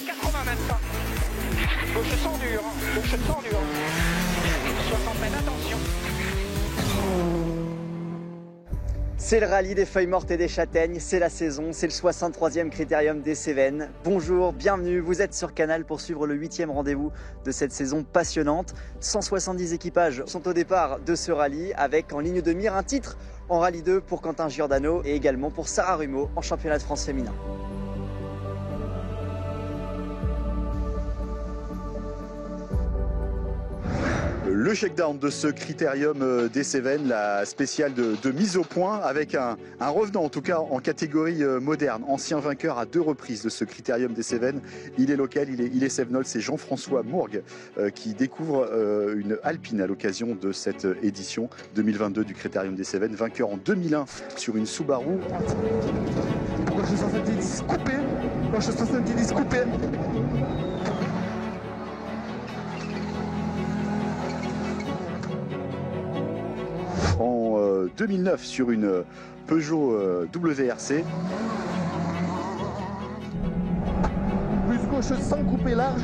80 maintenant. Gauche sans dur, gauche sans dur. 60 mètres, attention. C'est le rallye des feuilles mortes et des châtaignes, c'est la saison, c'est le 63e Critérium des Cévennes. Bonjour, bienvenue, vous êtes sur Canal pour suivre le 8e rendez-vous de cette saison passionnante. 170 équipages sont au départ de ce rallye avec en ligne de mire un titre en Rallye 2 pour Quentin Giordano et également pour Sarah Rumeau en championnat de France féminin. Le shakedown de ce Critérium des Cévennes, la spéciale de mise au point avec un revenant en tout cas en catégorie moderne, ancien vainqueur à 2 reprises de ce Critérium des Cévennes. Il est local, il est Cévenol, c'est Jean-François Mourgue qui découvre une Alpine à l'occasion de cette édition 2022 du Critérium des Cévennes, vainqueur en 2001 sur une Subaru. Proche 70 coupé, proche 70 coupé. En 2009 sur une Peugeot WRC. Plus gauche sans couper large.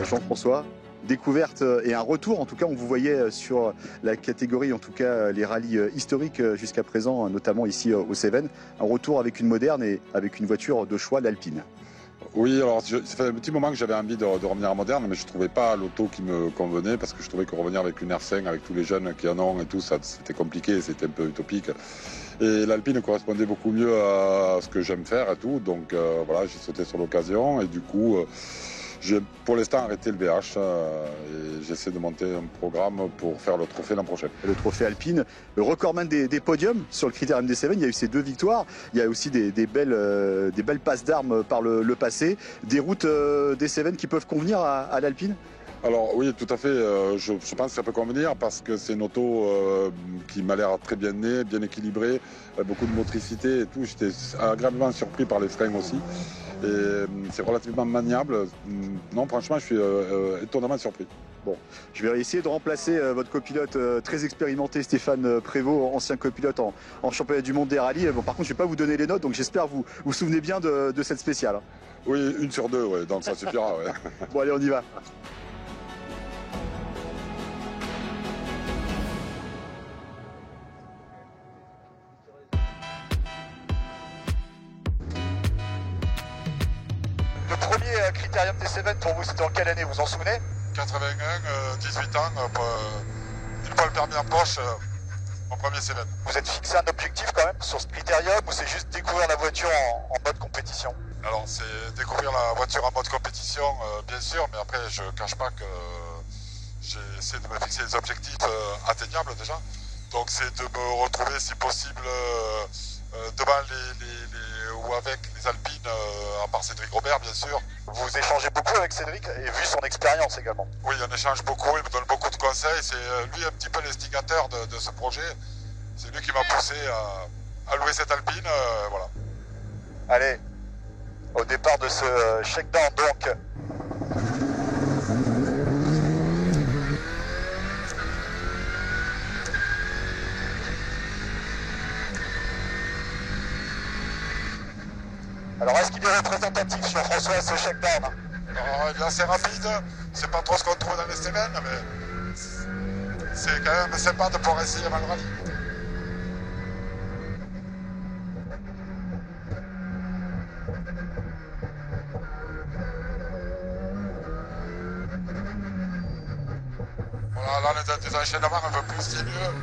Jean-François, découverte et un retour, en tout cas on vous voyait sur la catégorie, en tout cas les rallyes historiques jusqu'à présent, notamment ici aux Cévennes, un retour avec une moderne et avec une voiture de choix, l'Alpine. Oui, alors ça fait un petit moment que j'avais envie de revenir à moderne, mais je ne trouvais pas l'auto qui me convenait parce que je trouvais que revenir avec une R5, avec tous les jeunes qui en ont et tout, ça c'était compliqué, c'était un peu utopique. Et l'Alpine correspondait beaucoup mieux à ce que j'aime faire et tout, donc voilà, j'ai sauté sur l'occasion et du coup j'ai pour l'instant arrêté le VH et j'essaie de monter un programme pour faire le trophée l'an prochain. Le trophée Alpine, le recordman des podiums sur le Critérium des Cévennes, il y a eu ces 2 victoires, il y a aussi des belles passes d'armes par le passé, des routes des Cévennes qui peuvent convenir à l'Alpine. Alors oui, tout à fait, je pense que ça peut convenir parce que c'est une auto qui m'a l'air très bien née, bien équilibrée, beaucoup de motricité et tout. J'étais agréablement surpris par les freins aussi. Et c'est relativement maniable. Non, franchement, je suis étonnamment surpris. Bon, je vais essayer de remplacer votre copilote très expérimenté, Stéphane Prévost, ancien copilote en championnat du monde des rallyes. Bon, par contre, je ne vais pas vous donner les notes, donc j'espère que vous vous souvenez bien de cette spéciale. Oui, 1 sur 2, ouais, donc ça suffira. Ouais. Bon, allez, on y va. Le premier Critérium des Cévennes pour vous, c'était en quelle année, vous vous en souvenez? 81, 18 ans, une fois le permis en poche, mon premier Cévennes. Vous êtes fixé un objectif quand même sur ce Critérium ou c'est juste découvrir la voiture en mode compétition? Alors c'est découvrir la voiture en mode compétition, bien sûr, mais après je ne cache pas que j'essaie de me fixer des objectifs atteignables déjà. Donc c'est de me retrouver si possible devant ou avec les Alpines, à part Cédric Robert bien sûr. Vous échangez beaucoup avec Cédric et vu son expérience également. Oui, on échange beaucoup, il me donne beaucoup de conseils, c'est lui un petit peu l'instigateur de ce projet. C'est lui qui m'a poussé à louer cette Alpine, voilà. Allez, au départ de ce shakedown donc. Alors est-ce qu'il est représentatif, Jean-François, ce shakedown? Alors, il est assez rapide, c'est pas trop ce qu'on trouve dans les Cévennes, mais c'est quand même sympa de pouvoir essayer avant le rallye. Voilà, là on est des enchaînements un peu plus sinueux.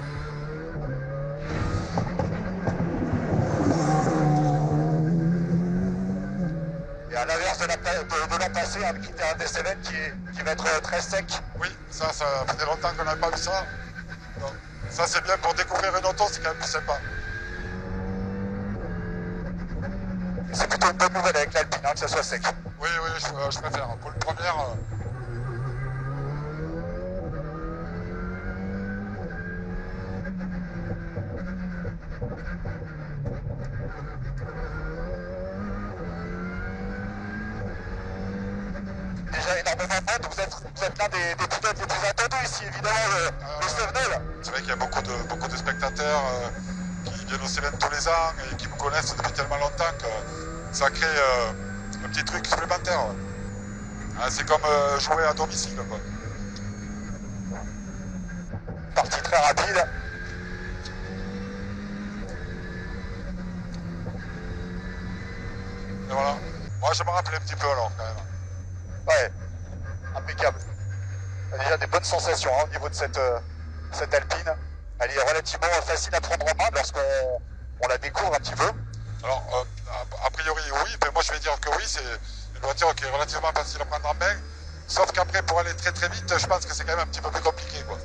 Et à l'inverse de l'an passé, un Critérium des Cévennes qui va être très sec. Oui, ça faisait longtemps qu'on n'avait pas vu ça. Donc, ça c'est bien pour découvrir une auto, c'est quand même plus sympa. C'est plutôt une bonne nouvelle avec l'Alpine, que ça soit sec. Oui, je préfère. Pour une première... Déjà énormément de monde, vous êtes l'un des pilotes les plus attendus ici, évidemment, le Cévenol. C'est vrai qu'il y a beaucoup de spectateurs qui viennent au Cévennes tous les ans et qui me connaissent depuis tellement longtemps que ça crée un petit truc supplémentaire. C'est comme jouer à domicile, quoi. Partie très rapide. Et voilà. Moi, je me rappelle un petit peu alors, quand même. Ouais, impeccable. Il y a déjà des bonnes sensations au niveau de cette Alpine. Elle est relativement facile à prendre en main lorsqu'on la découvre un petit peu. Alors, a priori, oui, mais moi je vais dire que oui, c'est une voiture qui est relativement facile à prendre en main. Sauf qu'après, pour aller très très vite, je pense que c'est quand même un petit peu plus compliqué, quoi.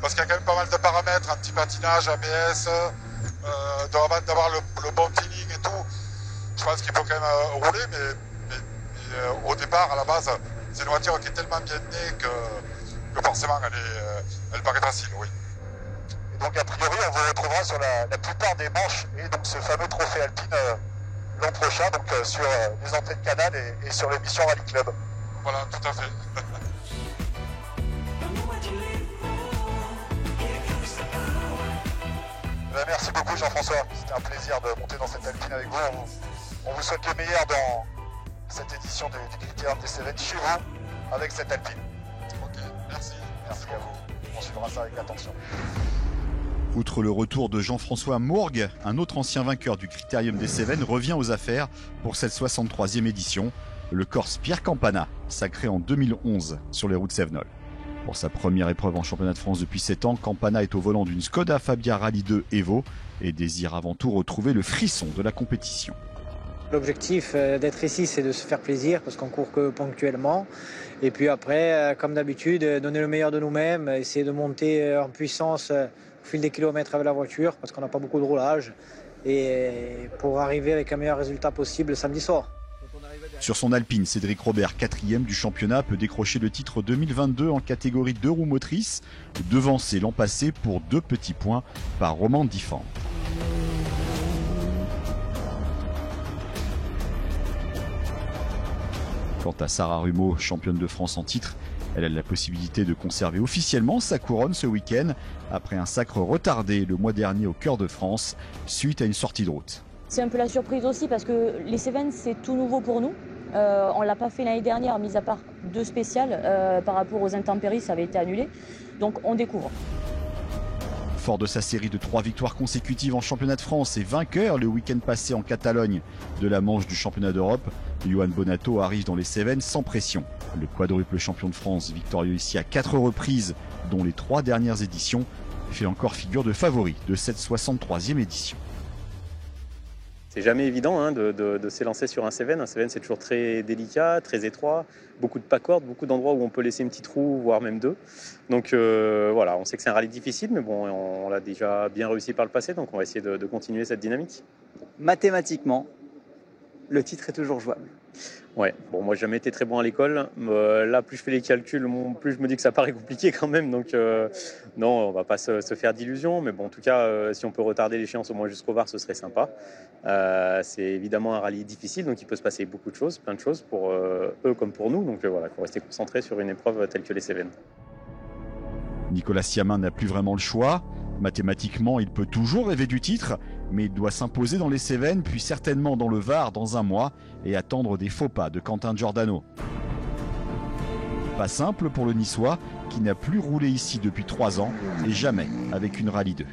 Parce qu'il y a quand même pas mal de paramètres, anti-patinage, ABS, avant d'avoir le bon feeling et tout. Je pense qu'il faut quand même rouler, mais au départ, à la base, c'est une voiture qui est tellement bien née que forcément elle paraît facile, oui. Et donc a priori, on vous retrouvera sur la plupart des manches et donc ce fameux trophée Alpine l'an prochain, donc sur les antennes Canal et sur l'émission Rally Club. Voilà, tout à fait. Merci beaucoup Jean-François, c'était un plaisir de monter dans cette Alpine avec vous. On vous souhaite le meilleur dans cette édition du Critérium des Cévennes chez vous avec cette Alpine. Ok, merci. Merci à vous, on suivra ça avec attention. Outre le retour de Jean-François Mourgue, un autre ancien vainqueur du Critérium des Cévennes revient aux affaires pour cette 63e édition. Le Corse Pierre Campana, sacré en 2011 sur les routes cévenoles. Pour sa première épreuve en championnat de France depuis 7 ans, Campana est au volant d'une Skoda Fabia Rally 2 Evo et désire avant tout retrouver le frisson de la compétition. L'objectif d'être ici, c'est de se faire plaisir parce qu'on court que ponctuellement. Et puis après, comme d'habitude, donner le meilleur de nous-mêmes, essayer de monter en puissance au fil des kilomètres avec la voiture parce qu'on n'a pas beaucoup de roulage et pour arriver avec un meilleur résultat possible samedi soir. Sur son Alpine, Cédric Robert, 4e du championnat, peut décrocher le titre 2022 en catégorie 2 roues motrices, devancé l'an passé pour 2 petits points par Roman Diffand. Quant à Sarah Rumeau, championne de France en titre, elle a la possibilité de conserver officiellement sa couronne ce week-end après un sacre retardé le mois dernier au Cœur de France suite à une sortie de route. C'est un peu la surprise aussi parce que les Cévennes c'est tout nouveau pour nous. On ne l'a pas fait l'année dernière, mis à part 2 spéciales par rapport aux intempéries, ça avait été annulé. Donc on découvre. Fort de sa série de 3 victoires consécutives en championnat de France et vainqueur le week-end passé en Catalogne de la manche du championnat d'Europe, Johan Bonato arrive dans les Cévennes sans pression. Le quadruple champion de France, victorieux ici à 4 reprises, dont les 3 dernières éditions, fait encore figure de favori de cette 63e édition. C'est jamais évident de s'élancer sur un Cévennes. Un Cévennes, c'est toujours très délicat, très étroit, beaucoup de pas-cordes, beaucoup d'endroits où on peut laisser une petite roue, voire même 2. Donc voilà, on sait que c'est un rallye difficile, mais bon, on l'a déjà bien réussi par le passé, donc on va essayer de continuer cette dynamique. Mathématiquement, le titre est toujours jouable. Ouais, bon, moi j'ai jamais été très bon à l'école. Là, plus je fais les calculs, plus je me dis que ça paraît compliqué quand même. Donc non, on va pas se faire d'illusions. Mais bon, en tout cas, si on peut retarder l'échéance au moins jusqu'au VAR, ce serait sympa. C'est évidemment un rallye difficile, donc il peut se passer beaucoup de choses, plein de choses pour eux comme pour nous. Donc voilà, il faut rester concentré sur une épreuve telle que les Cévennes. Nicolas Siamin n'a plus vraiment le choix. Mathématiquement, il peut toujours rêver du titre, mais il doit s'imposer dans les Cévennes, puis certainement dans le Var dans un mois, et attendre des faux pas de Quentin Giordano. Pas simple pour le Niçois, qui n'a plus roulé ici depuis 3 ans, et jamais avec une Rallye 2.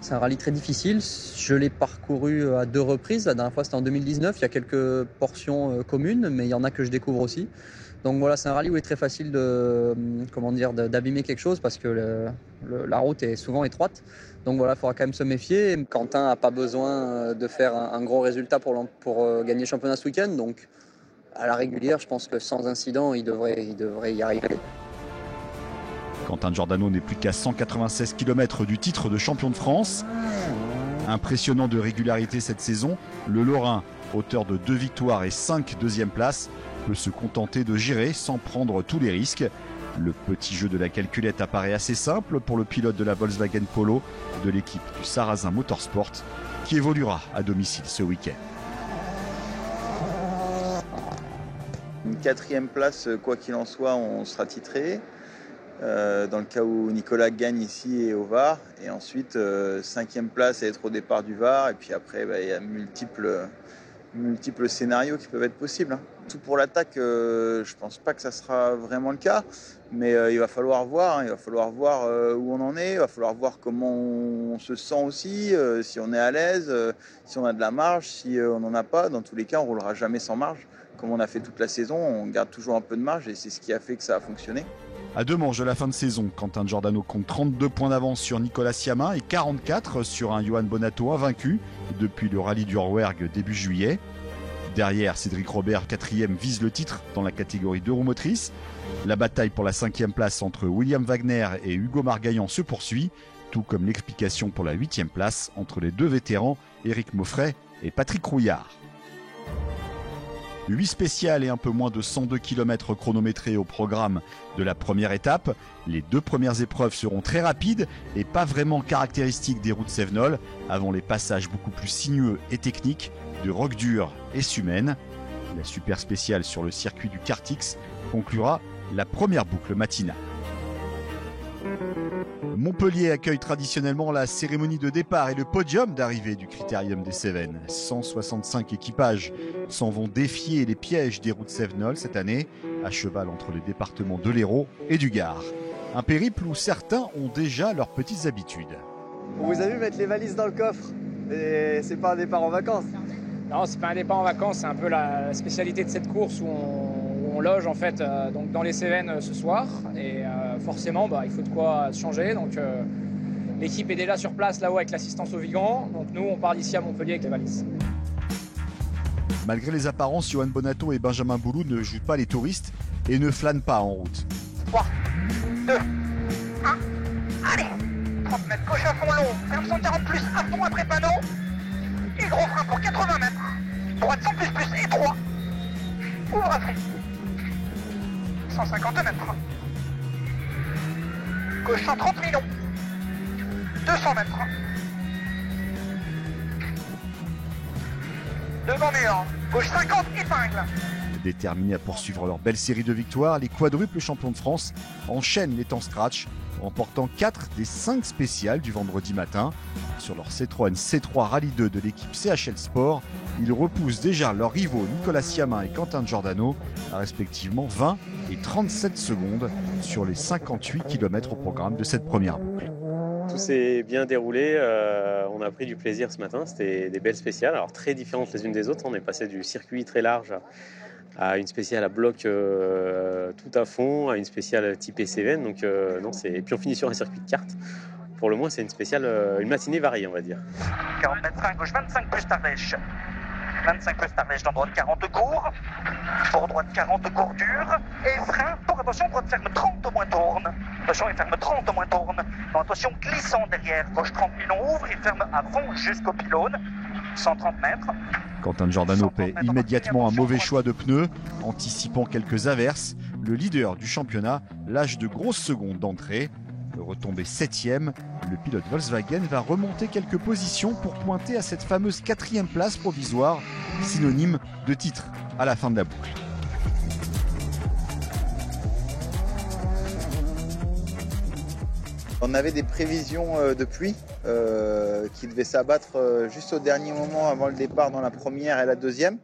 C'est un rallye très difficile, je l'ai parcouru à 2 reprises, la dernière fois c'était en 2019, il y a quelques portions communes, mais il y en a que je découvre aussi. Donc voilà, c'est un rallye où il est très facile d'abîmer quelque chose parce que la route est souvent étroite. Donc voilà, il faudra quand même se méfier. Quentin n'a pas besoin de faire un gros résultat pour gagner le championnat ce week-end. Donc à la régulière, je pense que sans incident, il devrait y arriver. Quentin Giordano n'est plus qu'à 196 km du titre de champion de France. Impressionnant de régularité cette saison, le Lorrain, auteur de 2 victoires et 5 deuxièmes places, peut se contenter de gérer sans prendre tous les risques. Le petit jeu de la calculette apparaît assez simple pour le pilote de la Volkswagen Polo de l'équipe du Sarrazin Motorsport qui évoluera à domicile ce week-end. Une 4e place, quoi qu'il en soit, on sera titré. dans le cas où Nicolas gagne ici et au Var. Et ensuite, 5e place à être au départ du Var. Et puis après, il y a multiples scénarios qui peuvent être possibles. Hein. Tout pour l'attaque, je ne pense pas que ça sera vraiment le cas. Mais il va falloir voir. Hein. Il va falloir voir où on en est. Il va falloir voir comment on se sent aussi. Si on est à l'aise, si on a de la marge, si on n'en a pas. Dans tous les cas, on ne roulera jamais sans marge. Comme on a fait toute la saison, on garde toujours un peu de marge. Et c'est ce qui a fait que ça a fonctionné. À 2 manches de la fin de saison, Quentin Giordano compte 32 points d'avance sur Nicolas Siamin et 44 sur un Johan Bonato invaincu depuis le rallye du Rouergue début juillet. Derrière, Cédric Robert, 4e, vise le titre dans la catégorie 2 roues motrices. La bataille pour la 5e place entre William Wagner et Hugo Margaillan se poursuit, tout comme l'explication pour la 8e place entre les 2 vétérans Éric Maufray et Patrick Rouillard. 8 spéciales et un peu moins de 102 km chronométrés au programme de la première étape. Les 2 premières épreuves seront très rapides et pas vraiment caractéristiques des routes cévenoles, avant les passages beaucoup plus sinueux et techniques de Roquedure et Sumène. La super spéciale sur le circuit du Kartix conclura la première boucle matinale. Montpellier accueille traditionnellement la cérémonie de départ et le podium d'arrivée du Critérium des Cévennes. 165 équipages s'en vont défier les pièges des routes cévenoles cette année, à cheval entre les départements de l'Hérault et du Gard. Un périple où certains ont déjà leurs petites habitudes. On vous a vu mettre les valises dans le coffre, et c'est pas un départ en vacances. Non, c'est pas un départ en vacances, c'est un peu la spécialité de cette course où on loge en fait donc dans les Cévennes ce soir et forcément il faut de quoi se changer. Donc l'équipe est déjà sur place là-haut avec l'assistance au Vigan. Donc nous on part d'ici à Montpellier avec les valises. Malgré les apparences, Johan Bonato et Benjamin Boulou ne jouent pas les touristes et ne flânent pas en route. 3, 2, 1, allez 30 mètres, gauche à fond long, ferme 140 plus, à fond après panneau. Et gros frein pour 80 mètres. Droite 100 plus et 3. Ouvre à fond. 150 mètres. Gauche 130 millions. 200 mètres. Devant mur. Gauche 50, épingle. Déterminés à poursuivre leur belle série de victoires, les quadruples champions de France enchaînent les temps scratch, remportant 4 des 5 spéciales du vendredi matin. Sur leur Citroën C3 Rallye 2 de l'équipe CHL Sport, ils repoussent déjà leurs rivaux Nicolas Siamin et Quentin Giordano à respectivement 20 et 37 secondes sur les 58 km au programme de cette première boucle. Tout s'est bien déroulé, on a pris du plaisir ce matin, c'était des belles spéciales, alors très différentes les unes des autres. On est passé du circuit très large à une spéciale à bloc tout à fond, à une spéciale typée Cévennes. Donc et puis on finit sur un circuit de kart. Pour le moins, c'est une spéciale, une matinée variée, on va dire. 40 mètres frein, gauche 25 plus Tardèche. 25 plus Tardèche dans droite 40 court. Pour droite 40 court dur. Et frein pour attention, droite ferme 30 au moins tourne. Attention, il ferme 30 au moins tourne. Non, attention, glissant derrière. Gauche 30 millions ouvre, il ferme à fond jusqu'au pylône. 130 mètres. Quentin Giordano paie immédiatement un mauvais choix de pneus, anticipant quelques averses. Le leader du championnat lâche de grosses secondes d'entrée. Retombé 7e, le pilote Volkswagen va remonter quelques positions pour pointer à cette fameuse 4e place provisoire, synonyme de titre à la fin de la boucle. On avait des prévisions de pluie qui devaient s'abattre juste au dernier moment avant le départ dans la première et la deuxième.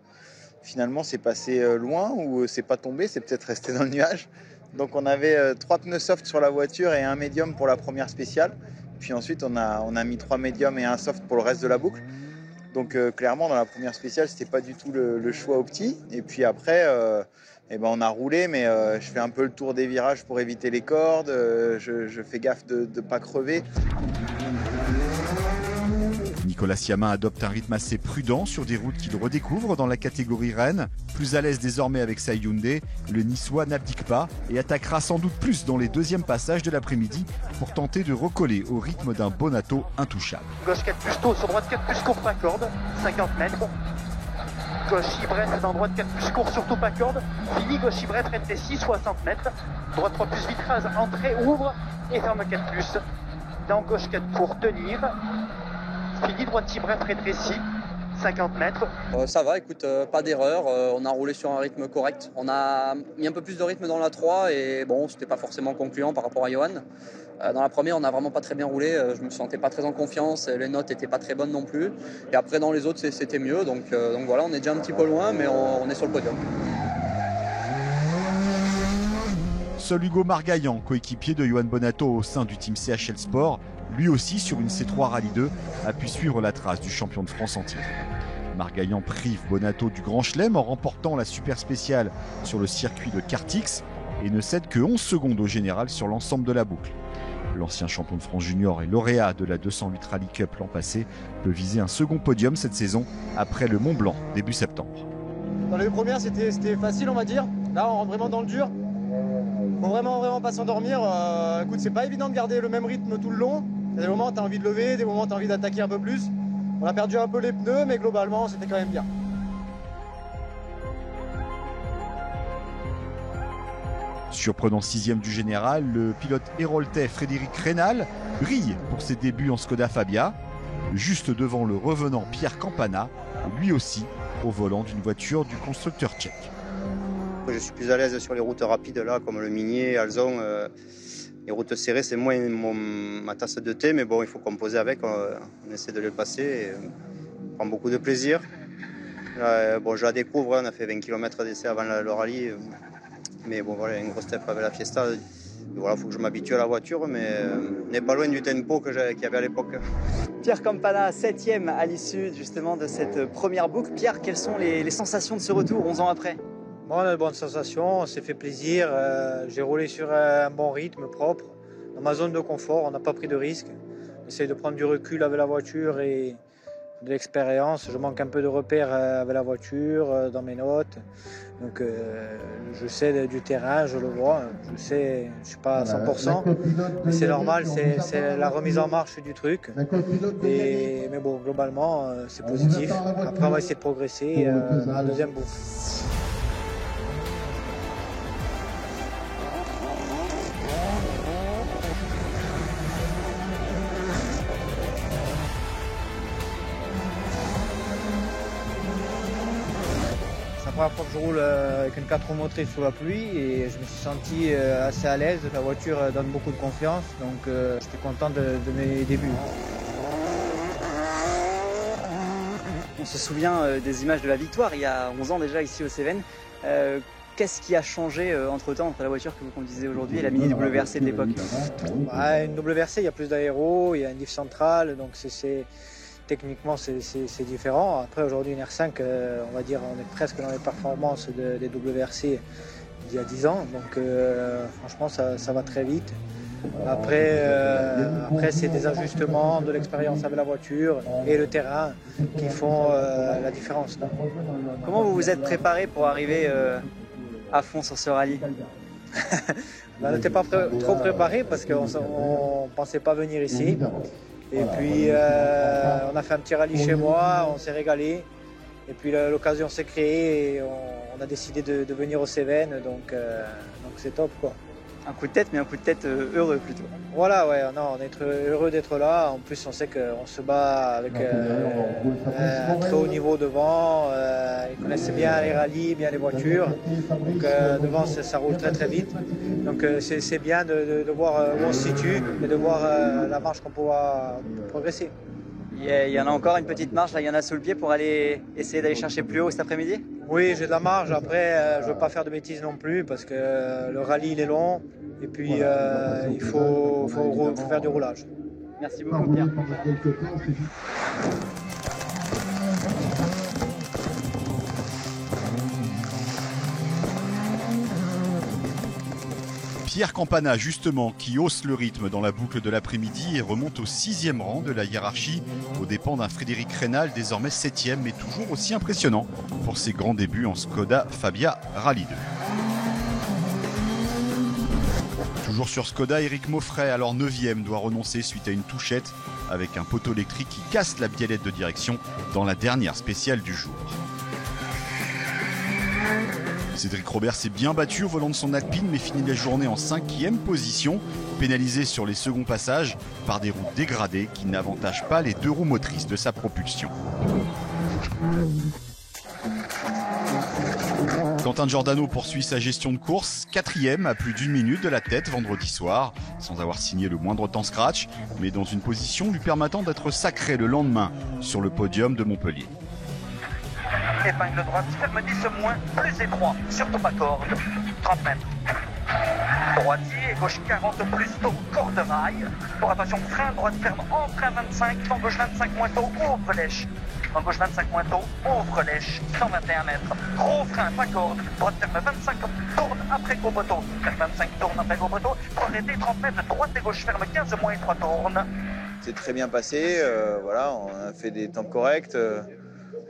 Finalement, c'est passé loin ou c'est pas tombé, c'est peut-être resté dans le nuage. Donc on avait 3 pneus soft sur la voiture et un médium pour la première spéciale. Puis ensuite on a mis 3 médiums et un soft pour le reste de la boucle. Donc clairement dans la première spéciale c'était pas du tout le choix au petit. Et puis après on a roulé, mais je fais un peu le tour des virages pour éviter les cordes. Je fais gaffe de ne pas crever. Nicolas Siamin adopte un rythme assez prudent sur des routes qu'il redécouvre dans la catégorie Rennes. Plus à l'aise désormais avec sa Hyundai, le Niçois n'abdique pas et attaquera sans doute plus dans les deuxièmes passages de l'après-midi pour tenter de recoller au rythme d'un Bonato intouchable. Gauche 4 plus tôt, sur droite 4 plus court, pas corde, 50 mètres. Gauche Ibrette dans droite 4 plus court, surtout pas corde. Fini, gauche Ibrette, rétrécie, 60 mètres. Droite 3 plus vitrage, entrée, ouvre et ferme 4 plus. Dans gauche 4 court, tenir. Fini, droite Ibrette, rétrécie. 50 mètres. Ça va, écoute, pas d'erreur. On a roulé sur un rythme correct. On a mis un peu plus de rythme dans la 3 et bon, c'était pas forcément concluant par rapport à Johan. Dans la première, on n'a vraiment pas très bien roulé. Je me sentais pas très en confiance. Les notes n'étaient pas très bonnes non plus. Et après, dans les autres, c'était mieux. Donc voilà, on est déjà un petit peu loin, mais on est sur le podium. Seul Hugo Margaillan, coéquipier de Johan Bonato au sein du team CHL Sport, lui aussi sur une C3 Rallye 2, a pu suivre la trace du champion de France en titre. Margaillan prive Bonato du Grand Chelem en remportant la super spéciale sur le circuit de Kartix et ne cède que 11 secondes au général sur l'ensemble de la boucle. L'ancien champion de France junior et lauréat de la 208 Rally Cup l'an passé peut viser un second podium cette saison après le Mont Blanc début septembre. Dans les premières, c'était facile, on va dire. Là, on rentre vraiment dans le dur. Faut vraiment pas s'endormir. Écoute, c'est pas évident de garder le même rythme tout le long. Il y a des moments où tu as envie de lever, des moments où tu as envie d'attaquer un peu plus. On a perdu un peu les pneus, mais globalement, c'était quand même bien. Surprenant 6e du général, le pilote héroltais Frédéric Rénal brille pour ses débuts en Skoda Fabia, juste devant le revenant Pierre Campana, lui aussi au volant d'une voiture du constructeur tchèque. Je suis plus à l'aise sur les routes rapides là, comme le Minier, Alzon. Les routes serrées, c'est moins ma tasse de thé, mais bon, il faut composer avec. On essaie de les passer et on prend beaucoup de plaisir. Bon, je la découvre, on a fait 20 km d'essai avant le rallye. Mais bon, voilà, une grosse step avec la Fiesta. Voilà, il faut que je m'habitue à la voiture, mais on n'est pas loin du tempo qu'il y avait à l'époque. Pierre Campana, 7e à l'issue justement de cette première boucle. Pierre, quelles sont les sensations de ce retour 11 ans après? Bon, on a de bonnes sensations, on s'est fait plaisir. J'ai roulé sur un bon rythme propre, dans ma zone de confort, on n'a pas pris de risques. On essaye de prendre du recul avec la voiture et de l'expérience. Je manque un peu de repères avec la voiture, dans mes notes. Donc je sais du terrain, je le vois. Je sais, je ne suis pas à 100%, mais c'est normal, c'est la remise en marche du truc. Mais bon, globalement, c'est positif. Après, on va essayer de progresser dans la deuxième boucle. C'est la première fois que je roule avec une 4 roues motrices sous la pluie et je me suis senti assez à l'aise. La voiture donne beaucoup de confiance, donc j'étais content de mes débuts. On se souvient des images de la victoire il y a 11 ans déjà ici au Cévennes. Qu'est-ce qui a changé entre-temps entre la voiture que vous conduisez aujourd'hui et la Mini WRC de l'époque? Une WRC, il y a plus d'aéro, il y a une diff centrale, donc techniquement c'est différent. Après aujourd'hui une R5, on va dire on est presque dans les performances des WRC d'il y a 10 ans, donc franchement ça va très vite. Après c'est des ajustements, de l'expérience avec la voiture et le terrain qui font la différence. Comment vous vous êtes préparé pour arriver à fond sur ce rallye? On n'était pas trop préparé parce qu'on ne pensait pas venir ici. Et puis on a fait un petit rallye chez moi, on s'est régalé. Et puis l'occasion s'est créée et on a décidé de venir aux Cévennes, donc c'est top quoi. Un coup de tête, mais un coup de tête heureux plutôt. Voilà, ouais, non, on est heureux d'être là. En plus, on sait qu'on se bat avec un très haut niveau devant. Ils connaissent bien les rallyes, bien les voitures. Donc devant, ça roule très très vite. Donc c'est bien de voir où on se situe et de voir la marche qu'on pourra progresser. Il y en a encore une petite marche, là, il y en a sous le pied pour aller essayer d'aller chercher plus haut cet après-midi? Oui, j'ai de la marge. Après, je ne veux pas faire de bêtises non plus parce que le rallye il est long et puis il faut faire du roulage. Merci beaucoup Pierre. Pierre Campana, justement, qui hausse le rythme dans la boucle de l'après-midi et remonte au 6e rang de la hiérarchie, aux dépens d'un Frédéric Rénal, désormais 7e, mais toujours aussi impressionnant pour ses grands débuts en Skoda Fabia Rallye 2. Toujours sur Skoda, Éric Maufray, alors 9e, doit renoncer suite à une touchette avec un poteau électrique qui casse la biellette de direction dans la dernière spéciale du jour. Cédric Robert s'est bien battu au volant de son Alpine mais finit la journée en 5e position, pénalisé sur les seconds passages par des routes dégradées qui n'avantagent pas les deux roues motrices de sa propulsion. Quentin Giordano poursuit sa gestion de course, 4e à plus d'1 minute de la tête vendredi soir, sans avoir signé le moindre temps scratch, mais dans une position lui permettant d'être sacré le lendemain sur le podium de Montpellier. Épingle droite, ferme 10 moins, plus étroit, surtout pas corde, 30 mètres. Droitier, gauche 40 plus tôt, corde rail. Pour attention, frein, droite ferme, entrain 25, vent gauche 25 moins tôt, ouvre lèche. Vent gauche 25 moins tôt, ouvre lèche, 121 mètres. Gros frein, pas corde, droite ferme 25, tourne après gros poteau. Ferme 25, tourne après gros poteau. Pour arrêter 30 mètres, droite et gauche ferme 15 moins et 3 tourne. C'est très bien passé, voilà, on a fait des temps corrects.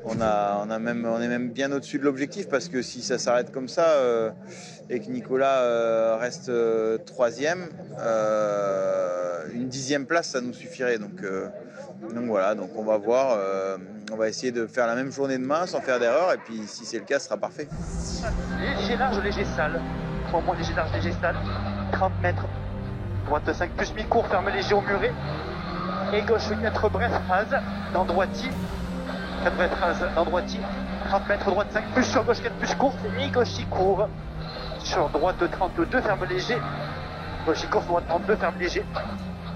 On est même bien au-dessus de l'objectif parce que si ça s'arrête comme ça et que Nicolas reste 3e, une 10e place ça nous suffirait. Donc voilà, donc on va voir, on va essayer de faire la même journée demain sans faire d'erreur et puis si c'est le cas, ce sera parfait. Léger large, léger sale. Au moins léger large, léger sale. 30 mètres. Droite 5 plus mi-court, ferme léger au muret. Et gauche 4 bref rase dans droitier. 4 bref rase dans droitier. 30 mètres, droite 5 plus sur gauche 4 plus courte et gauche 6 court. Sur droite 32, ferme léger. Gauche 6 courte, droite 32, ferme léger.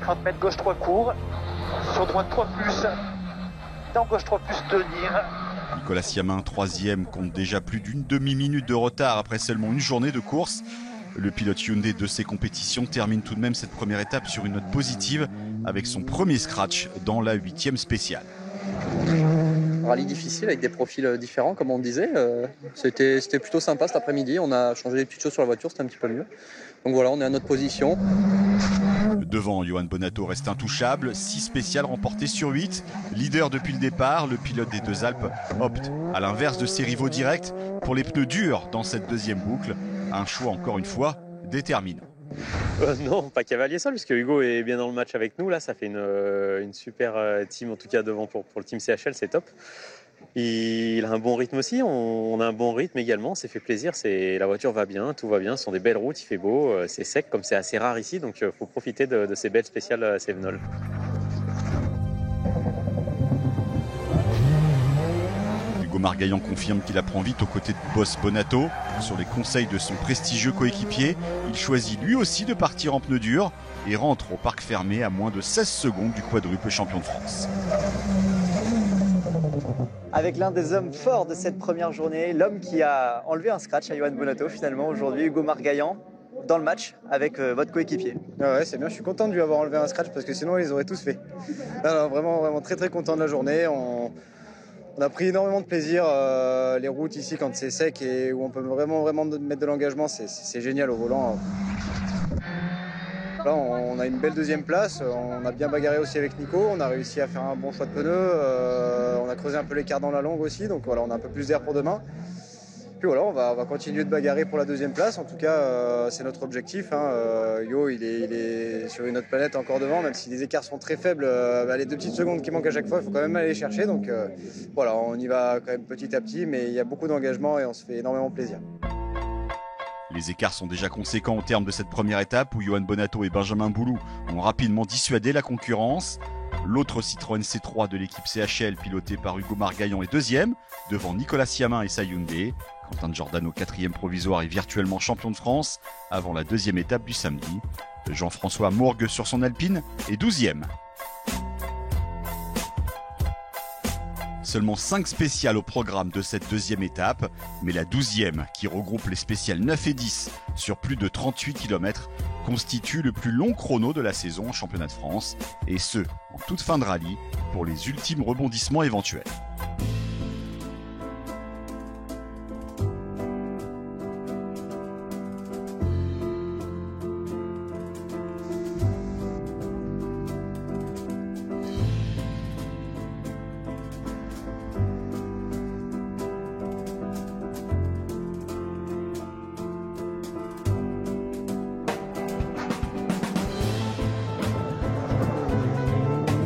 30 mètres, gauche 3 court. Sur droite 3 plus. Dans gauche 3 plus tenir. Nicolas Siamin, 3e, compte déjà plus d'une demi-minute de retard après seulement une journée de course. Le pilote Hyundai de ces compétitions termine tout de même cette première étape sur une note positive avec son premier scratch dans la 8e spéciale. Rallye difficile avec des profils différents comme on disait. C'était plutôt sympa cet après-midi. On a changé des petites choses sur la voiture, c'était un petit peu mieux. Donc voilà, on est à notre position. Devant, Johan Bonato reste intouchable. 6 spéciales remportées sur 8. Leader depuis le départ, le pilote des Deux Alpes opte, à l'inverse de ses rivaux directs, pour les pneus durs dans cette deuxième boucle. Un choix encore une fois déterminant. Non, pas cavalier seul, puisque Hugo est bien dans le match avec nous. Là, ça fait une super team, en tout cas devant pour le team CHL, c'est top. Il a un bon rythme aussi, on a un bon rythme également, c'est fait plaisir, la voiture va bien, tout va bien, ce sont des belles routes, il fait beau, c'est sec comme c'est assez rare ici, donc il faut profiter de ces belles spéciales Cévenol. Hugo Margaillan confirme qu'il apprend vite aux côtés de Boss Bonato. Sur les conseils de son prestigieux coéquipier, il choisit lui aussi de partir en pneus durs et rentre au parc fermé à moins de 16 secondes du quadruple champion de France. Avec l'un des hommes forts de cette première journée, l'homme qui a enlevé un scratch à Johan Bonato finalement aujourd'hui, Hugo Margaillan, dans le match avec votre coéquipier. Ah ouais, c'est bien, je suis content de lui avoir enlevé un scratch parce que sinon ils les auraient tous fait. Alors, vraiment très très content de la journée. On a pris énormément de plaisir, les routes ici quand c'est sec et où on peut vraiment mettre de l'engagement, c'est génial au volant. Là, on a une belle deuxième place, on a bien bagarré aussi avec Nico, on a réussi à faire un bon choix de pneus, on a creusé un peu l'écart dans la longue aussi, donc voilà, on a un peu plus d'air pour demain. Puis voilà, on va continuer de bagarrer pour la deuxième place, en tout cas c'est notre objectif. Yo, il est sur une autre planète encore devant, même si les écarts sont très faibles, les 2 petites secondes qui manquent à chaque fois, il faut quand même aller les chercher, donc voilà, on y va quand même petit à petit, mais il y a beaucoup d'engagement et on se fait énormément plaisir. Les écarts sont déjà conséquents au terme de cette première étape où Johan Bonato et Benjamin Boulou ont rapidement dissuadé la concurrence. L'autre Citroën C3 de l'équipe CHL piloté par Hugo Margaillan est 2e, devant Nicolas Siamin et sa Hyundai. Quentin Giordano, 4e provisoire et virtuellement champion de France avant la 2e étape du samedi. Jean-François Mourgue sur son Alpine est 12e. Seulement 5 spéciales au programme de cette 2e étape, mais la 12e, qui regroupe les spéciales 9 et 10 sur plus de 38 km, constitue le plus long chrono de la saison en championnat de France, et ce, en toute fin de rallye, pour les ultimes rebondissements éventuels.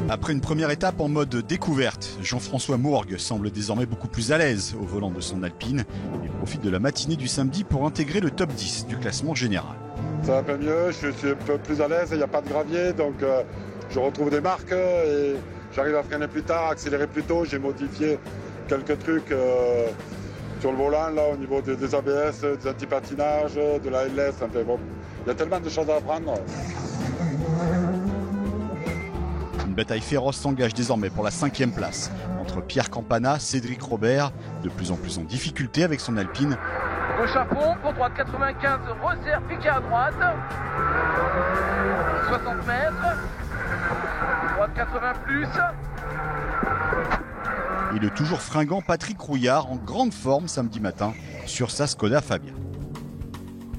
Après une première étape en mode découverte, Jean-François Mourgue semble désormais beaucoup plus à l'aise au volant de son Alpine et profite de la matinée du samedi pour intégrer le top 10 du classement général. Ça va un peu mieux, je suis un peu plus à l'aise, il n'y a pas de gravier, donc je retrouve des marques et j'arrive à freiner plus tard, accélérer plus tôt. J'ai modifié quelques trucs sur le volant, là, au niveau des ABS, des antipatinages, de la LS. Enfin, bon, il y a tellement de choses à apprendre. Une bataille féroce s'engage désormais pour la 5e place entre Pierre Campana, Cédric Robert, de plus en plus en difficulté avec son Alpine. Gauche à fond, pour droite 95, resserre, piqué à droite. 60 mètres. Droite 80 plus. Et le toujours fringant Patrick Rouillard en grande forme samedi matin sur sa Skoda Fabia.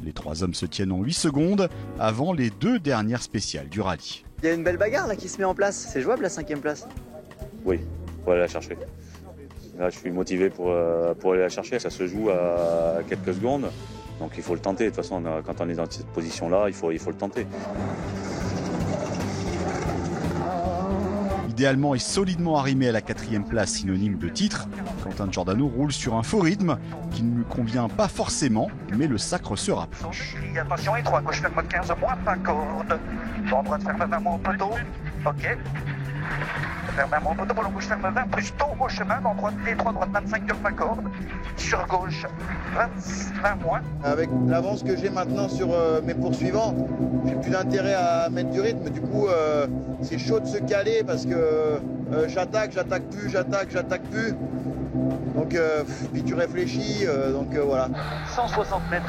Les 3 hommes se tiennent en 8 secondes avant les 2 dernières spéciales du rallye. Il y a une belle bagarre là qui se met en place. C'est jouable la 5e place? Oui, pour aller la chercher. Là, je suis motivé pour aller la chercher. Ça se joue à quelques secondes, donc il faut le tenter. De toute façon, quand on est dans cette position-là, il faut le tenter. Idéalement et solidement arrimé à la 4e place, synonyme de titre, Quentin Giordano roule sur un faux rythme qui ne lui convient pas forcément, mais le sacre se rapproche. Attention, étroit, gauche ferme 15, moins pas corde. Bon, droite ferme 20, moins poteau. Ok. Ferme 20, moins poteau, gauche ferme 20, plus tôt au chemin, dans droite, étroit, droite 25, pas corde. Sur gauche, 20 moins. Avec l'avance que j'ai maintenant sur mes poursuivants, j'ai plus d'intérêt à mettre du rythme. Du coup, c'est chaud de se caler parce que j'attaque plus. Donc, puis tu réfléchis, donc voilà. 160 mètres.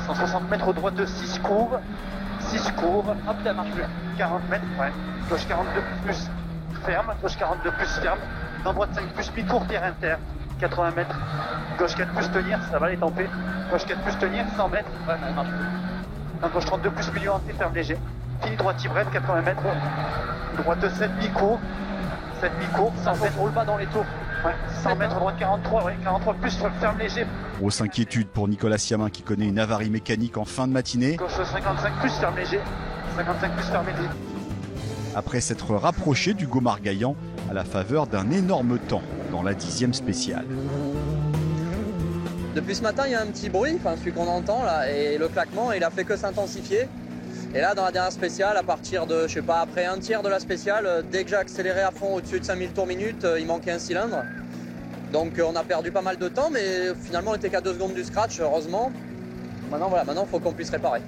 160 mètres, droite 6 courbes. 6 courbes, hop, la marche 40 mètres, ouais. Gauche 42 plus ferme, gauche 42 plus ferme. Dans droite 5 plus, mi-court, terre inter. 80 mètres. Gauche 4 plus tenir, ça va les temper. Gauche 4 plus tenir, 100 mètres, ouais, elle marche plus. Dans gauche 32 plus, milieu hanté, ferme léger. Fini droite Ibrette, 80 mètres. Droite 7 mi-court. 7 mi-court, 100 mètres, roule pas dans les tours. Ouais, 100 mètres, droite 43, ouais, 43 plus, ferme léger. Grosse inquiétude pour Nicolas Siamin qui connaît une avarie mécanique en fin de matinée. Gauche 55 plus, ferme léger. 55 plus, ferme léger. Après s'être rapproché d'Hugo Margaillan à la faveur d'un énorme temps dans la 10e spéciale. Depuis ce matin, il y a un petit bruit, celui qu'on entend là, et le claquement, il a fait que s'intensifier. Et là, dans la dernière spéciale, à partir de, je sais pas, après un tiers de la spéciale, dès que j'ai accéléré à fond au-dessus de 5000 tours minute, il manquait un cylindre. Donc on a perdu pas mal de temps, mais finalement on était qu'à 2 secondes du scratch, heureusement. Maintenant, il faut qu'on puisse réparer.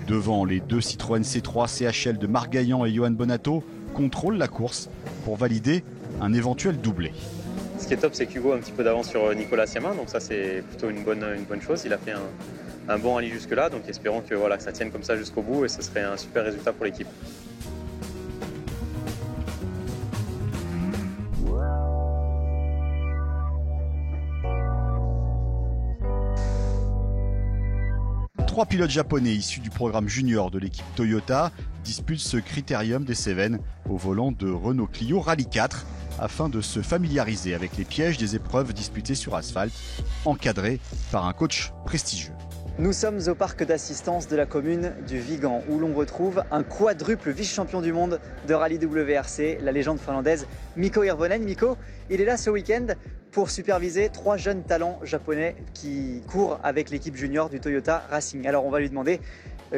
Devant, les 2 Citroën C3 CHL de Margaillan et Johan Bonato contrôlent la course pour valider un éventuel doublé. Ce qui est top, c'est qu'Hugo a un petit peu d'avance sur Nicolas Siamin, donc ça c'est plutôt une bonne chose. Il a fait un bon rallye jusque-là, donc espérons que ça tienne comme ça jusqu'au bout et ce serait un super résultat pour l'équipe. Trois pilotes japonais issus du programme junior de l'équipe Toyota disputent ce critérium des Cévennes au volant de Renault Clio Rallye 4 afin de se familiariser avec les pièges des épreuves disputées sur asphalte, encadrées par un coach prestigieux. Nous sommes au parc d'assistance de la commune du Vigan où l'on retrouve un quadruple vice-champion du monde de rallye WRC, la légende finlandaise Mikko Hirvonen. Mikko, il est là ce week-end pour superviser 3 jeunes talents japonais qui courent avec l'équipe junior du Toyota Racing. Alors on va lui demander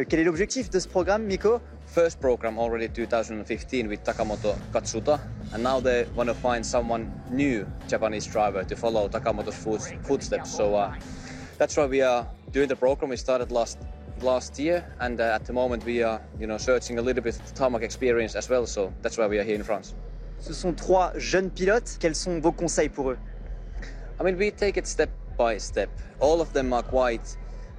quel est l'objectif de ce programme, Mikko? First program already 2015 with Takamoto Katsuta, and now they want to find someone new Japanese driver to follow Takamoto's footsteps. So that's why we are doing the program. We started last year, and at the moment we are, searching a little bit of tarmac experience as well. So that's why we are here in France. Ce sont 3 jeunes pilotes. Quels sont vos conseils pour eux? I mean, we take it step by step. All of them are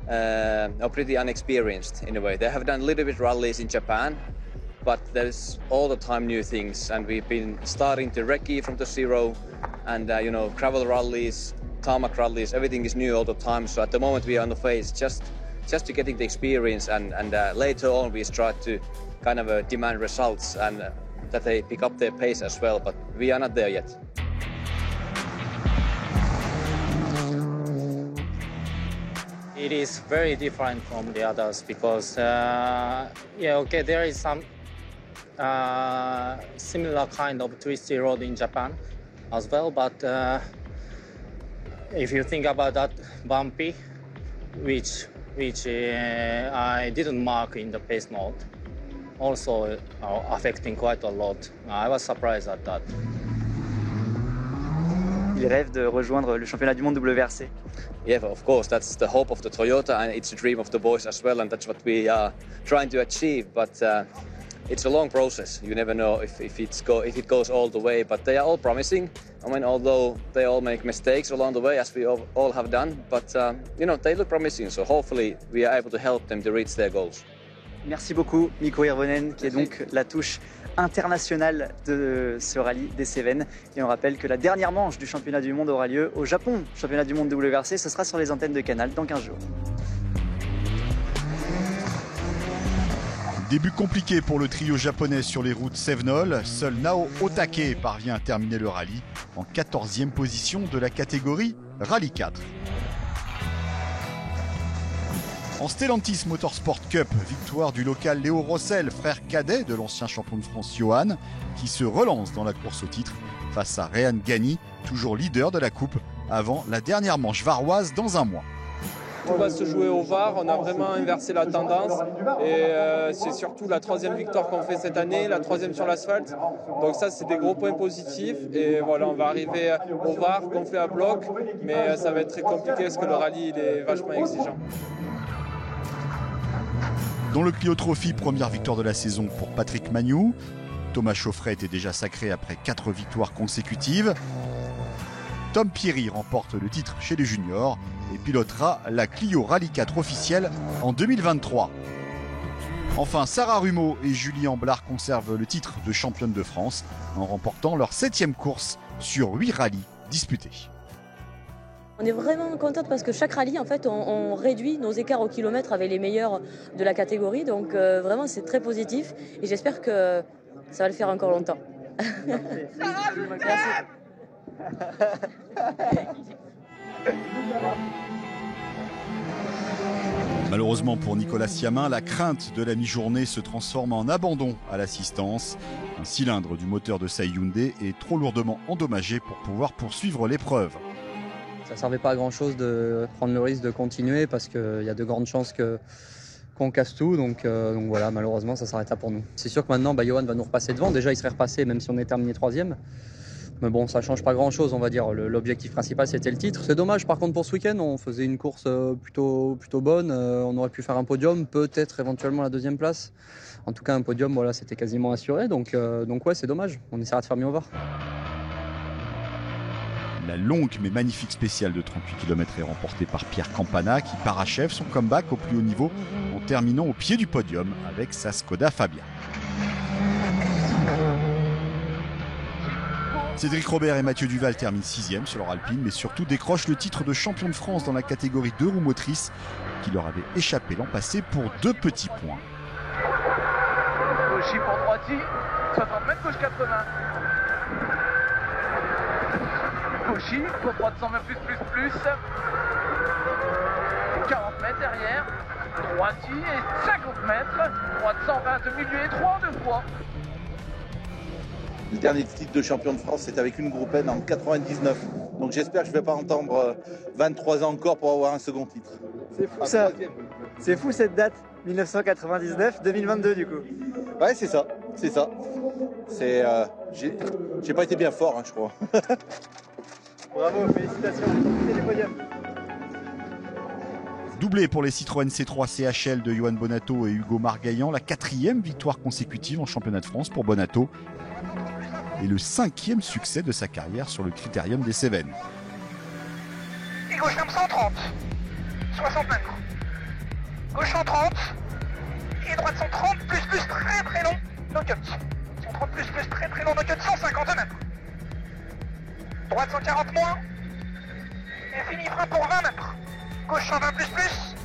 are pretty unexperienced in a way. They have done a little bit rallies in Japan, but there's all the time new things, and we've been starting to recce from the zero, and gravel rallies, tarmac rallies, everything is new all the time. So at the moment we are on the phase just to getting the experience, and later on we try to kind of demand results and that they pick up their pace as well, but we are not there yet. It is very different from the others because, there is some similar kind of twisty road in Japan as well, but if you think about that bumpy, which I didn't mark in the pace note, also affecting quite a lot. I was surprised at that. il rêve de rejoindre le championnat du monde WRC. Yeah, of course, that's the hope of the Toyota, and it's a dream of the boys as well, and that's what we are trying to achieve. But it's a long process. You never know if it goes all the way, but they are all promising. I mean, although they all make mistakes along the way, as we all have done, but they look promising. So hopefully we are able to help them to reach their goals. Merci beaucoup, Mikko Hirvonen, qui est donc la touche internationale de ce rallye des Cévennes. Et on rappelle que la dernière manche du championnat du monde aura lieu au Japon. Championnat du monde WRC, ce sera sur les antennes de Canal dans 15 jours. Début compliqué pour le trio japonais sur les routes Cévenol. Seul Nao Otake parvient à terminer le rallye en 14e position de la catégorie Rallye 4. En Stellantis Motorsport Cup, victoire du local Léo Rossel, frère cadet de l'ancien champion de France Johan, qui se relance dans la course au titre face à Rehan Gani, toujours leader de la coupe, avant la dernière manche varoise dans un mois. Tout va se jouer au VAR, on a vraiment inversé la tendance et c'est surtout la 3e victoire qu'on fait cette année, la 3e sur l'asphalte. Donc ça c'est des gros points positifs et voilà, on va arriver au VAR qu'on fait à bloc, mais ça va être très compliqué parce que le rallye il est vachement exigeant. Dans le Clio Trophy, première victoire de la saison pour Patrick Magnou. Thomas Chauffret était déjà sacré après 4 victoires consécutives. Tom Pierry remporte le titre chez les juniors et pilotera la Clio Rallye 4 officielle en 2023. Enfin, Sarah Rumeau et Julie Amblard conservent le titre de championne de France en remportant leur 7e course sur 8 rallyes disputés. On est vraiment contente parce que chaque rallye, en fait, on réduit nos écarts au kilomètre avec les meilleurs de la catégorie. Donc vraiment, c'est très positif et j'espère que ça va le faire encore longtemps. Merci. Malheureusement pour Nicolas Siamin, la crainte de la mi-journée se transforme en abandon à l'assistance. Un cylindre du moteur de sa Hyundai est trop lourdement endommagé pour pouvoir poursuivre l'épreuve. Ça ne servait pas à grand chose de prendre le risque de continuer parce qu'il y a de grandes chances qu'on casse tout. Donc voilà, malheureusement, ça s'arrête là pour nous. C'est sûr que maintenant, Johan va nous repasser devant. Déjà, il serait repassé même si on est terminé 3e. Mais bon, ça ne change pas grand chose, on va dire. L'objectif principal, c'était le titre. C'est dommage, par contre, pour ce week-end, on faisait une course plutôt bonne. On aurait pu faire un podium, peut-être éventuellement la 2e place. En tout cas, un podium, voilà, c'était quasiment assuré. Donc ouais, c'est dommage. On essaiera de faire mieux au VAR. La longue mais magnifique spéciale de 38 km est remportée par Pierre Campana qui parachève son comeback au plus haut niveau en terminant au pied du podium avec sa Skoda Fabia. Cédric Robert et Mathieu Duval terminent 6e sur leur Alpine mais surtout décrochent le titre de champion de France dans la catégorie 2 roues motrices qui leur avait échappé l'an passé pour 2 petits points. Gauchy pour droiti, 60 mètres, gauche 80. Gauchy pour droite 120 plus. 40 mètres derrière. Droiti et 50 mètres. Droite 120 milieu et 3 en 2 fois. Le dernier titre de champion de France, c'était avec une Groupe N en 99. Donc j'espère que je ne vais pas entendre 23 ans encore pour avoir un second titre. C'est fou ça. C'est fou cette date. 1999-2022 du coup. Ouais, c'est ça. J'ai pas été bien fort, hein, je crois. Bravo, félicitations. C'est du podium. Doublé pour les Citroën C3 CHL de Johan Bonato et Hugo Margaillan, la 4e victoire consécutive en championnat de France pour Bonato et le 5e succès de sa carrière sur le Critérium des Cévennes. Et gauche 130, 60 mètres. Gauche 130 et droite 130 plus très long, no cut. 130 plus très long, no cut, 150 mètres. Droite 140 moins. Et fini frein pour 20 mètres. Gauche 120 plus.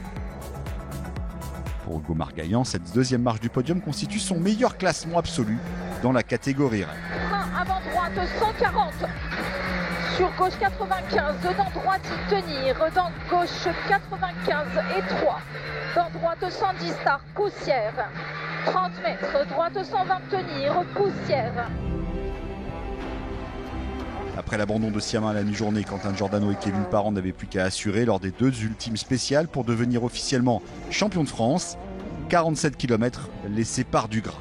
Pour Hugo Margaillan, cette 2e marche du podium constitue son meilleur classement absolu dans la catégorie raid. Frein avant droite 140. Sur gauche 95, dedans droite tenir, dans gauche 95 et 3. Dans droite 110 start, poussière. 30 mètres, droite 120 tenir, poussière. Après l'abandon de Siamin à la mi-journée, Quentin Giordano et Kevin Parent n'avaient plus qu'à assurer lors des 2 ultimes spéciales pour devenir officiellement champion de France. 47 km les séparent du gras.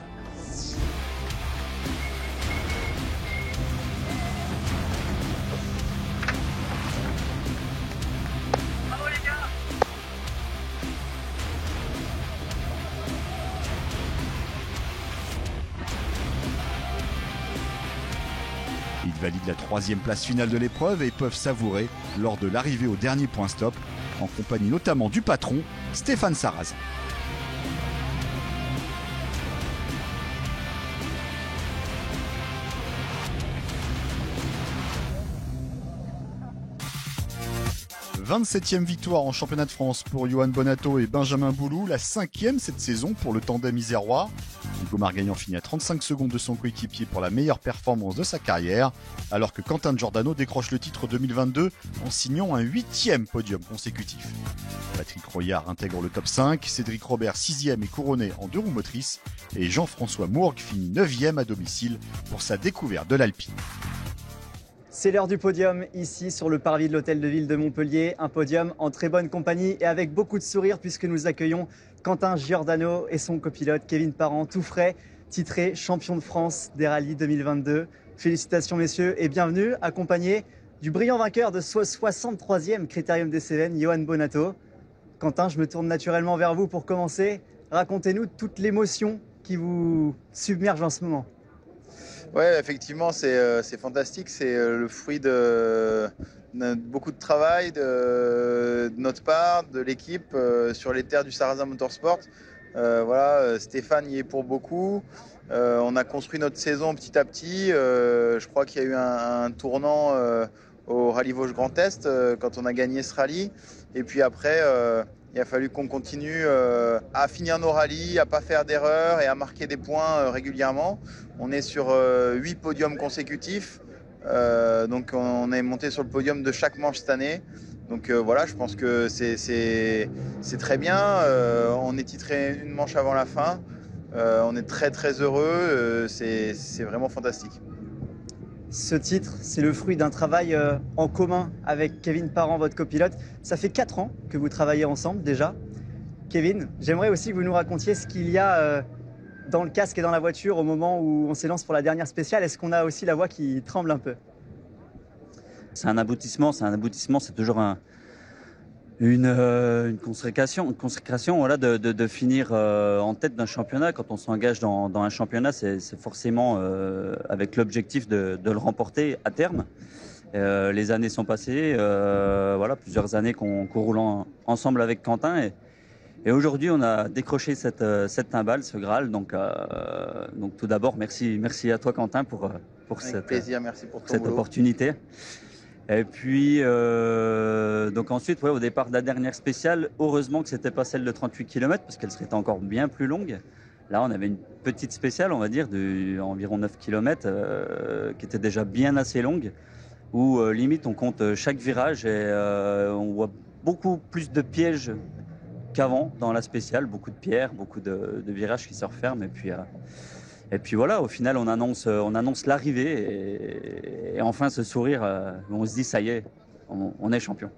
Ils valident la 3e place finale de l'épreuve et peuvent savourer lors de l'arrivée au dernier point stop, en compagnie notamment du patron, Stéphane Sarrazin. « 27e victoire en championnat de France pour Johan Bonato et Benjamin Boulou, la 5e cette saison pour le tandem isérois. Hugo Margaillan finit à 35 secondes de son coéquipier pour la meilleure performance de sa carrière, alors que Quentin Giordano décroche le titre 2022 en signant un 8e podium consécutif. Patrick Royard intègre le top 5, Cédric Robert 6e et couronné en 2 roues motrices, et Jean-François Mourgue finit 9e à domicile pour sa découverte de l'Alpine. C'est l'heure du podium ici sur le parvis de l'Hôtel de Ville de Montpellier. Un podium en très bonne compagnie et avec beaucoup de sourires puisque nous accueillons Quentin Giordano et son copilote Kevin Parent, tout frais, titré champion de France des rallyes 2022. Félicitations messieurs et bienvenue, accompagné du brillant vainqueur de ce 63e Critérium des Cévennes, Johan Bonato. Quentin, je me tourne naturellement vers vous pour commencer. Racontez-nous toute l'émotion qui vous submerge en ce moment. Ouais, effectivement, c'est fantastique. C'est le fruit de beaucoup de travail de notre part, de l'équipe, sur les terres du Sarrazin Motorsport. Voilà, Stéphane y est pour beaucoup. On a construit notre saison petit à petit. Je crois qu'il y a eu un tournant au Rallye Vosges Grand Est quand on a gagné ce rallye. Et puis après, il a fallu qu'on continue à finir nos rallyes, à ne pas faire d'erreurs et à marquer des points régulièrement. On est sur 8 podiums consécutifs. Donc on est monté sur le podium de chaque manche cette année. Donc voilà, je pense que c'est très bien. On est titré une manche avant la fin. On est très très heureux. C'est vraiment fantastique. Ce titre, c'est le fruit d'un travail en commun avec Kevin Parent, votre copilote. Ça fait 4 ans que vous travaillez ensemble déjà. Kevin, j'aimerais aussi que vous nous racontiez ce qu'il y a dans le casque et dans la voiture au moment où on s'élance pour la dernière spéciale. Est-ce qu'on a aussi la voix qui tremble un peu? C'est un aboutissement, c'est toujours une consécration voilà, de finir en tête d'un championnat. Quand on s'engage dans un championnat, c'est forcément avec l'objectif de le remporter à terme. Les années sont passées, voilà, plusieurs années qu'on roule ensemble avec Quentin. Et aujourd'hui, on a décroché cette timbale, ce Graal. Donc tout d'abord, merci à toi, Quentin, pour cette, plaisir, merci pour cette opportunité. Et puis, donc ensuite, ouais, au départ de la dernière spéciale, heureusement que c'était pas celle de 38 km, parce qu'elle serait encore bien plus longue. Là, on avait une petite spéciale, on va dire, d'environ 9 km, qui était déjà bien assez longue, où limite, on compte chaque virage et on voit beaucoup plus de pièges qu'avant dans la spéciale, beaucoup de pierres, beaucoup de virages qui se referment. Et puis voilà, au final, on annonce l'arrivée et enfin ce sourire, on se dit ça y est, on est champion.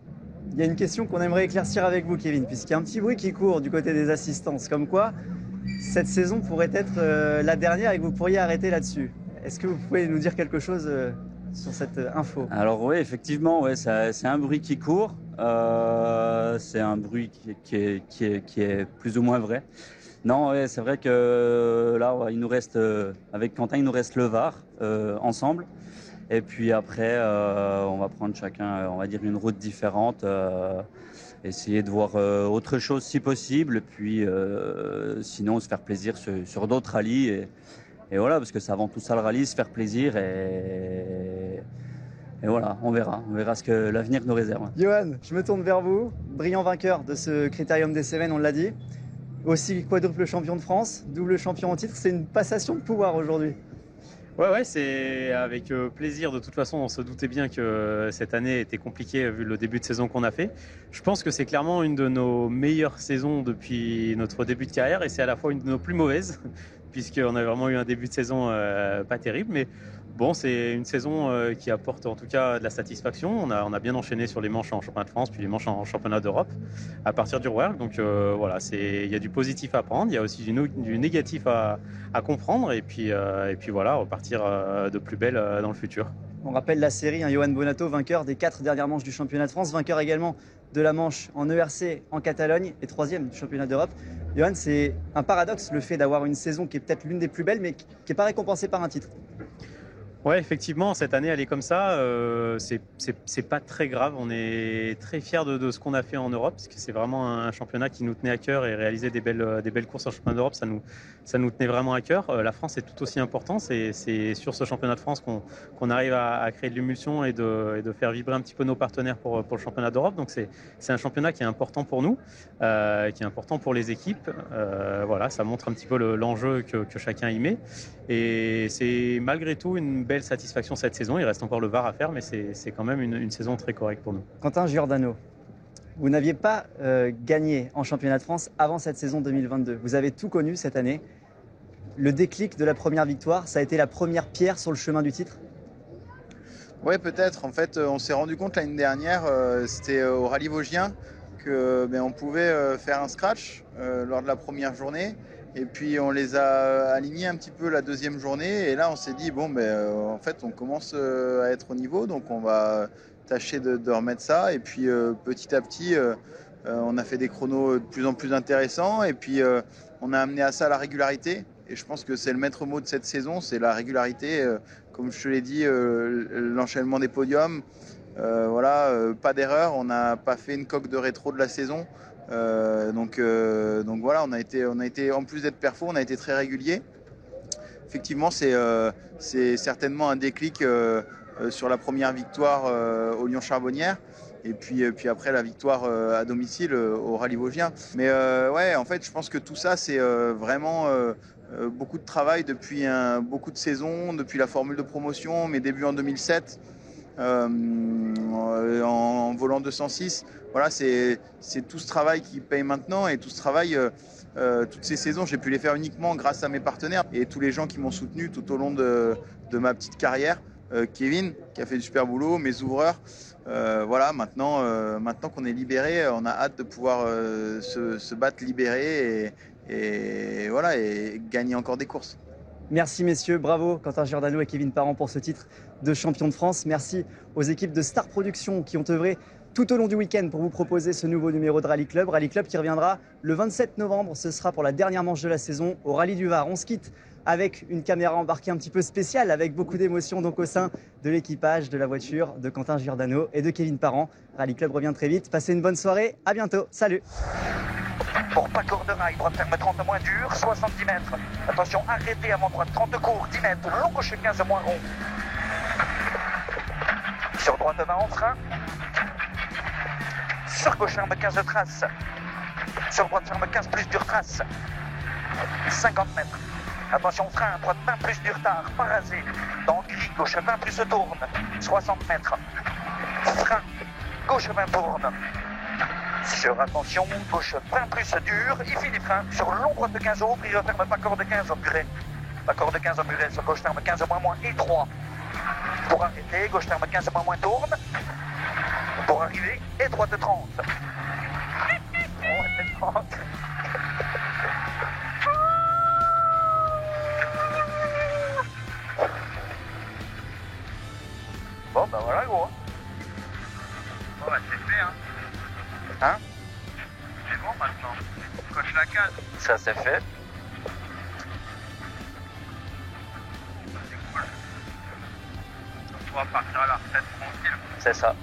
Il y a une question qu'on aimerait éclaircir avec vous, Kevin, puisqu'il y a un petit bruit qui court du côté des assistances, comme quoi cette saison pourrait être la dernière et que vous pourriez arrêter là-dessus. Est-ce que vous pouvez nous dire quelque chose sur cette info? Alors oui, effectivement, ouais, c'est un bruit qui court, c'est un bruit qui est plus ou moins vrai. Non, ouais, c'est vrai que là, il nous reste, avec Quentin, il nous reste le Var ensemble. Et puis après, on va prendre chacun, on va dire, une route différente, essayer de voir autre chose si possible. Et puis sinon, se faire plaisir sur d'autres rallyes. Et voilà, parce que c'est avant tout ça le rallye, se faire plaisir. Et voilà, on verra ce que l'avenir nous réserve. Johan, je me tourne vers vous, brillant vainqueur de ce Critérium des Cévennes, on l'a dit. Aussi quadruple champion de France, double champion en titre, c'est une passation de pouvoir aujourd'hui. Ouais, c'est avec plaisir. De toute façon, on se doutait bien que cette année était compliquée vu le début de saison qu'on a fait. Je pense que c'est clairement une de nos meilleures saisons depuis notre début de carrière et c'est à la fois une de nos plus mauvaises puisqu'on a vraiment eu un début de saison pas terrible. Mais bon, c'est une saison qui apporte en tout cas de la satisfaction. On a bien enchaîné sur les manches en championnat de France puis les manches en championnat d'Europe à partir du Royal. Donc voilà, il y a du positif à prendre, il y a aussi du négatif à comprendre et puis voilà, repartir de plus belle dans le futur. On rappelle la série, Johan Bonato, vainqueur des 4 dernières manches du championnat de France, vainqueur également de la manche en ERC en Catalogne et 3e du championnat d'Europe. Johan, c'est un paradoxe le fait d'avoir une saison qui est peut-être l'une des plus belles mais qui n'est pas récompensée par un titre. Ouais, effectivement, cette année, elle est comme ça. C'est pas très grave. On est très fiers de ce qu'on a fait en Europe, parce que c'est vraiment un championnat qui nous tenait à cœur, et réaliser des belles courses en championnat d'Europe, ça nous tenait vraiment à cœur. La France est tout aussi important. C'est sur ce championnat de France qu'on arrive à créer de l'émulsion et de faire vibrer un petit peu nos partenaires pour le championnat d'Europe. Donc c'est un championnat qui est important pour nous, qui est important pour les équipes. Voilà, ça montre un petit peu l'enjeu que chacun y met. Et c'est malgré tout une belle satisfaction cette saison. Il reste encore le VAR à faire, mais c'est quand même une saison très correcte pour nous. Quentin Giordano, vous n'aviez pas gagné en championnat de France avant cette saison 2022. Vous avez tout connu cette année. Le déclic de la première victoire, ça a été la première pierre sur le chemin du titre? Ouais, peut-être. En fait, on s'est rendu compte l'année dernière, c'était au Rallye Vosgien, qu'on pouvait faire un scratch lors de la première journée. Et puis on les a alignés un petit peu la deuxième journée. Et là, on s'est dit, en fait, on commence à être au niveau. Donc on va tâcher de remettre ça. Et puis petit à petit, on a fait des chronos de plus en plus intéressants. Et puis on a amené à ça la régularité. Et je pense que c'est le maître mot de cette saison, c'est la régularité. Comme je te l'ai dit, l'enchaînement des podiums. Pas d'erreur. On n'a pas fait une coque de rétro de la saison. Donc voilà, on a été en plus d'être perfo, on a été très régulier. Effectivement, c'est certainement un déclic sur la première victoire au Lyon-Charbonnière, et puis après la victoire à domicile au Rallye Vosgien. Mais en fait, je pense que tout ça, c'est vraiment beaucoup de travail depuis beaucoup de saisons, depuis la formule de promotion, mes débuts en 2007. En volant 206, voilà, c'est tout ce travail qui paye maintenant, et tout ce travail, toutes ces saisons, j'ai pu les faire uniquement grâce à mes partenaires et tous les gens qui m'ont soutenu tout au long de ma petite carrière. Kevin, qui a fait du super boulot, mes ouvreurs. Maintenant qu'on est libéré, on a hâte de pouvoir se battre libéré et gagner encore des courses. Merci messieurs, bravo Quentin Giordano et Kevin Parent pour ce titre de champion de France. Merci aux équipes de Star Productions qui ont œuvré tout au long du week-end pour vous proposer ce nouveau numéro de Rallye Club. Rallye Club qui reviendra le 27 novembre, ce sera pour la dernière manche de la saison au Rallye du Var. On se quitte avec une caméra embarquée un petit peu spéciale, avec beaucoup d'émotions donc au sein de l'équipage de la voiture de Quentin Giordano et de Kevin Parent. Rallye Club revient très vite, passez une bonne soirée, à bientôt, salut. Pour pas court de rail, droite ferme 30 moins dur, 70 mètres. Attention, arrêtez avant droite 30 court, 10 mètres, long gauche 15 moins rond. Sur droite 20 en frein. Sur gauche ferme 15 traces. Sur droite ferme 15 plus dur trace. 50 mètres. Attention, frein, droite 20 plus dur tard, pas rasé. Dans gris, gauche 20 plus tourne. 60 mètres. Frein, gauche 20 tourne. Sur attention, gauche 20 plus dur, il finit frein. Sur long droite de 15 au, il referme pas corde de 15 au muret. Pas corde de 15 au muret, sur gauche ferme 15 moins et 3. Pour arrêter, gauche ferme 15 moins tourne. Pour arriver, et droite 30. Droite 30. Bon, bah voilà, gros. Bon, bah c'est fait, hein. Hein? C'est bon maintenant. On coche la case. Ça c'est fait. C'est cool. On pourra partir à la retraite tranquille. C'est ça.